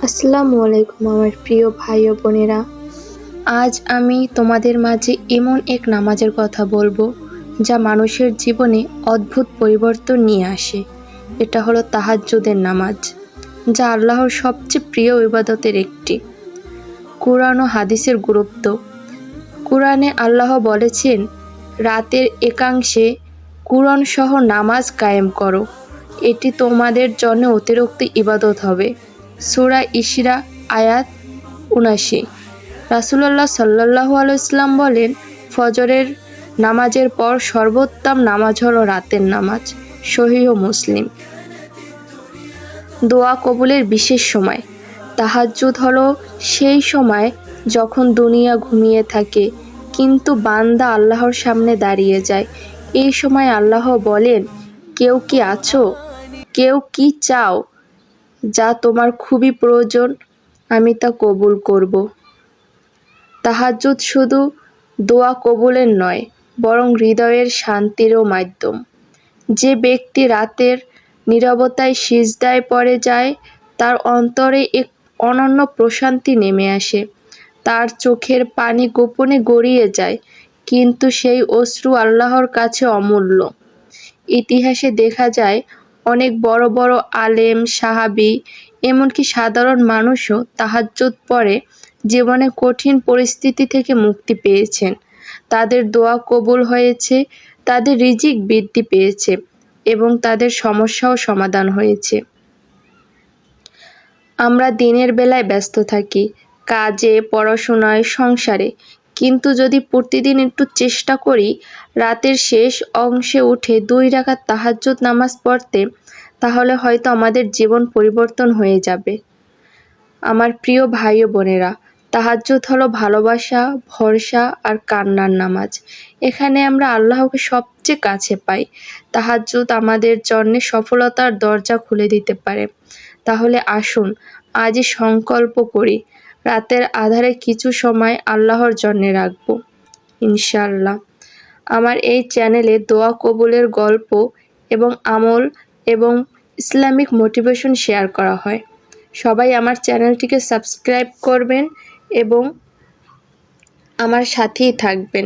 আসসালামু আলাইকুম আমার প্রিয় ভাই ও বোনেরা। আজ আমি তোমাদের মাঝে এমন এক নামাজের কথা বলবো যা মানুষের জীবনে অদ্ভুত পরিবর্তন নিয়ে আসে। এটা হলো তাহাজ্জুদের নামাজ, যা আল্লাহর সবচেয়ে প্রিয় ইবাদতের একটি। কুরআন ও হাদিসের গুরুত্ব। কুরআনে আল্লাহ বলেছেন, রাতের একাংশে কুরআন সহ নামাজ কায়েম করো, এটি তোমাদের জন্য অতিরিক্ত ইবাদত হবে। সূরা ইসরা আয়াত ৭৯। রাসূলুল্লাহ সাল্লাল্লাহু আলাইহি ওয়াসাল্লাম বলেন, ফজরের নামাজের পর সর্বোত্তম নামাজ হলো রাতের নামাজ। সহিহ মুসলিম। দোয়া কবুলের বিশেষ সময়। তাহাজ্জুদ হলো সেই সময় যখন দুনিয়া ঘুমিয়ে থাকে কিন্তু বান্দা আল্লাহর সামনে দাঁড়িয়ে যায়। এই সময় আল্লাহ বলেন, কেউ কি আছো? কেউ কি চাও? যা তোমার খুবই প্রয়োজন, আমি তা কবুল করব। তাহাজ্জুদ শুধু দোয়া কবুলের নয়, বরং হৃদয়ের শান্তিরও মাধ্যম। যে ব্যক্তি রাতের নীরবতায় সিজদায় পড়ে যায়, তার অন্তরে এক অনন্য প্রশান্তি নেমে আসে। তার চোখের পানি গোপনে গড়িয়ে যায়, কিন্তু সেই অশ্রু আল্লাহর কাছে অমূল্য। ইতিহাসে দেখা যায়, অনেক বড় বড় আলেম, সাহাবী, এমনকি সাধারণ মানুষও তাহাজ্জুদ পড়ে জীবনে কঠিন পরিস্থিতি থেকে মুক্তি পেয়েছেন। তাদের দোয়া কবুল হয়েছে, তাদের রিজিক বৃদ্ধি পেয়েছে এবং তাদের সমস্যাও সমাধান হয়েছে। আমরা দিনের বেলায় ব্যস্ত থাকি, কাজে, পড়াশোনায়, সংসারে, কিন্তু যদি প্রতিদিন একটু চেষ্টা করি রাতের শেষ অংশে উঠে 2 রাকাত তাহাজ্জুদ নামাজ পড়তে, তাহলে হয়তো আমাদের জীবন পরিবর্তন হয়ে যাবে। আমার প্রিয় ভাই ও বোনেরা, তাহাজ্জুদ হলো ভালোবাসা, ভরসা আর কান্নার নামাজ। এখানে আমরা আল্লাহকে সবচেয়ে কাছে পাই। তাহাজ্জুদ আমাদের জন্য সফলতার দরজা খুলে দিতে পারে। তাহলে আসুন আজই সংকল্প করি, রাতের আঁধারে কিছু সময় আল্লাহর জন্য রাখব, ইনশাআল্লাহ। আমার এই চ্যানেলে দোয়া কবুলের গল্প এবং আমল এবং ইসলামিক মোটিভেশন শেয়ার করা হয়। সবাই আমার চ্যানেলটিকে সাবস্ক্রাইব করবেন এবং আমার সাথেই থাকবেন।